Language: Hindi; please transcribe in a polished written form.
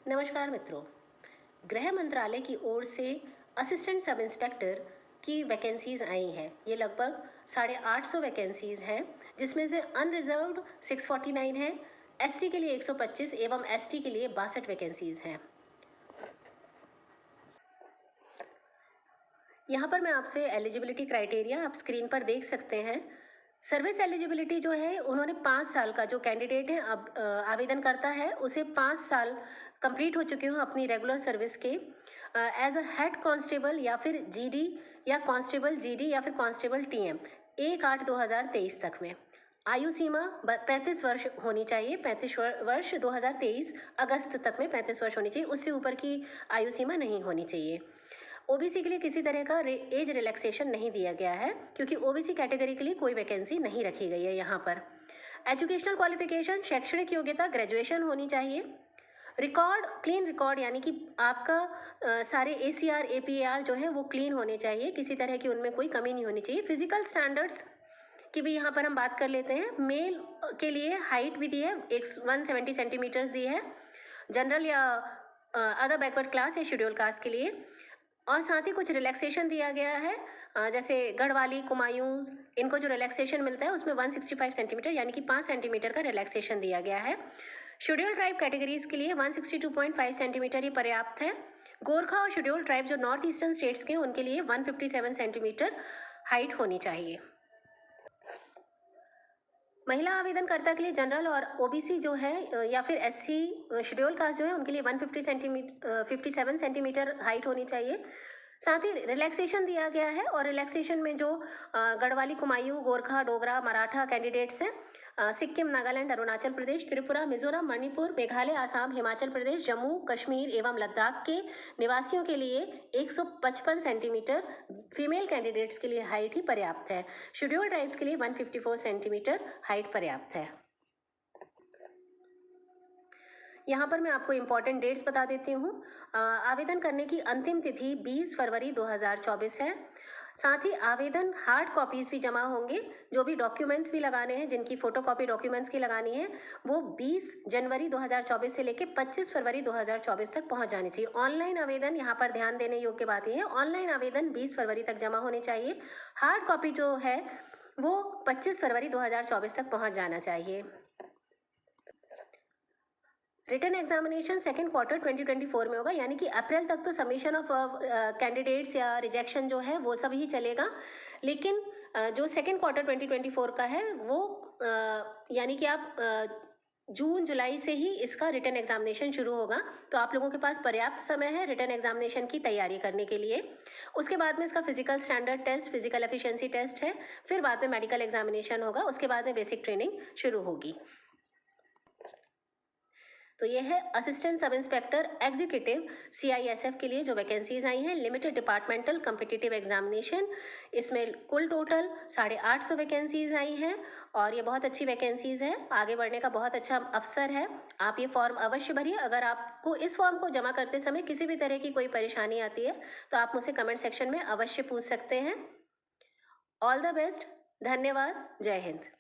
नमस्कार मित्रों, गृह मंत्रालय की ओर से असिस्टेंट सब इंस्पेक्टर की वैकेंसीज़ आई हैं। ये लगभग 850 वैकेंसीज़ हैं, जिसमें से अनरिजर्व्ड 649 है, एससी के लिए 125 एवं एसटी के लिए 62 वैकेंसीज़ हैं। यहाँ पर मैं आपसे एलिजिबिलिटी क्राइटेरिया आप स्क्रीन पर देख सकते हैं। सर्विस एलिजिबिलिटी जो है, उन्होंने 5 साल का जो कैंडिडेट है अब आवेदन करता है उसे 5 साल कंप्लीट हो चुके हों अपनी रेगुलर सर्विस के एज अ हेड कांस्टेबल या फिर जीडी या कांस्टेबल जीडी या फिर कांस्टेबल टीएम 1/8/2023 तक में। आयु सीमा 35 वर्ष होनी चाहिए। 35 वर्ष 2023 अगस्त तक में 35 वर्ष होनी चाहिए, उससे ऊपर की आयु सीमा नहीं होनी चाहिए। ओबीसी के लिए किसी तरह का एज रिलैक्सेशन नहीं दिया गया है, क्योंकि ओबीसी कैटेगरी के लिए कोई वैकेंसी नहीं रखी गई है यहाँ पर। एजुकेशनल क्वालिफिकेशन, शैक्षणिक योग्यता ग्रेजुएशन होनी चाहिए। रिकॉर्ड क्लीन रिकॉर्ड, यानी कि आपका सारे ACR APAR जो है वो क्लीन होने चाहिए, किसी तरह की उनमें कोई कमी नहीं होनी चाहिए। फिजिकल स्टैंडर्ड्स की भी यहाँ पर हम बात कर लेते हैं। मेल के लिए हाइट भी दी है, 170 सेंटीमीटर्स दी है, जनरल या अदर बैकवर्ड क्लास या शेड्यूल कास्ट के लिए। और साथ ही कुछ रिलैक्सेशन दिया गया है, जैसे गढ़वाली, कुमायूं, इनको जो रिलैक्सेशन मिलता है उसमें 165 सेंटीमीटर यानी कि 5 सेंटीमीटर का रिलैक्सेशन दिया गया है। शेड्यूल ट्राइब कैटेगरीज के लिए 162.5 सेंटीमीटर ही पर्याप्त है। गोरखा और शेड्यूल ट्राइब जो नॉर्थ ईस्टर्न स्टेट्स के, उनके लिए 157 सेंटीमीटर हाइट होनी चाहिए। महिला आवेदनकर्ता के लिए जनरल और ओबीसी जो है या फिर एससी शेड्यूल कास्ट जो है, उनके लिए 57 सेंटीमीटर हाइट होनी चाहिए। साथ ही रिलैक्सेशन दिया गया है, और रिलैक्सेशन में जो गढ़वाली, कुमायूं, गोरखा, डोगरा, मराठा कैंडिडेट्स हैं, सिक्किम, नागालैंड, अरुणाचल प्रदेश, त्रिपुरा, मिजोरम, मणिपुर, मेघालय, आसाम, हिमाचल प्रदेश, जम्मू कश्मीर एवं लद्दाख के निवासियों के लिए 155 सेंटीमीटर फीमेल कैंडिडेट्स के लिए हाइट ही पर्याप्त है। शेड्यूल ट्राइब्स के लिए 154 सेंटीमीटर हाइट पर्याप्त है। यहाँ पर मैं आपको इम्पॉर्टेंट डेट्स बता देती हूँ। आवेदन करने की अंतिम तिथि 20 फरवरी 2024 है। साथ ही आवेदन हार्ड कॉपीज़ भी जमा होंगे, जो भी डॉक्यूमेंट्स भी लगाने हैं, जिनकी फ़ोटोकॉपी डॉक्यूमेंट्स की लगानी है, वो 20 जनवरी 2024 से लेकर 25 फरवरी 2024 तक पहुंच जानी चाहिए। ऑनलाइन आवेदन, यहाँ पर ध्यान देने योग्य बात यह है, ऑनलाइन आवेदन 20 फरवरी तक जमा होने चाहिए। हार्ड कॉपी जो है वो 25 फरवरी 2024 तक पहुँच जाना चाहिए। रिटन एग्जामिनेशन सेकेंड क्वार्टर 2024 में होगा, यानी कि अप्रैल तक तो सबमिशन ऑफ कैंडिडेट्स या रिजेक्शन जो है वो सब ही चलेगा, लेकिन जो सेकेंड क्वार्टर 2024 का है वो यानी कि आप जून जुलाई से ही इसका रिटन एग्जामिनेशन शुरू होगा। तो आप लोगों के पास पर्याप्त समय है रिटन एग्जामिनेशन की तैयारी करने के लिए। उसके बाद में इसका physical standard test, physical efficiency test है, फिर बाद में मेडिकल एग्जामिनेशन होगा, उसके बाद में बेसिक ट्रेनिंग शुरू होगी। तो ये है assistant sub inspector executive CISF के लिए जो वैकेंसीज आई हैं, लिमिटेड डिपार्टमेंटल कम्पिटिटिव एग्जामिनेशन। इसमें कुल टोटल 850 वैकेंसीज आई हैं, और ये बहुत अच्छी वैकेंसीज है, आगे बढ़ने का बहुत अच्छा अवसर है। आप ये फॉर्म अवश्य भरिए। अगर आपको इस फॉर्म को जमा करते समय किसी भी तरह की कोई परेशानी आती है तो आप मुझसे कमेंट सेक्शन में अवश्य पूछ सकते हैं। ऑल द बेस्ट, धन्यवाद, जय हिंद।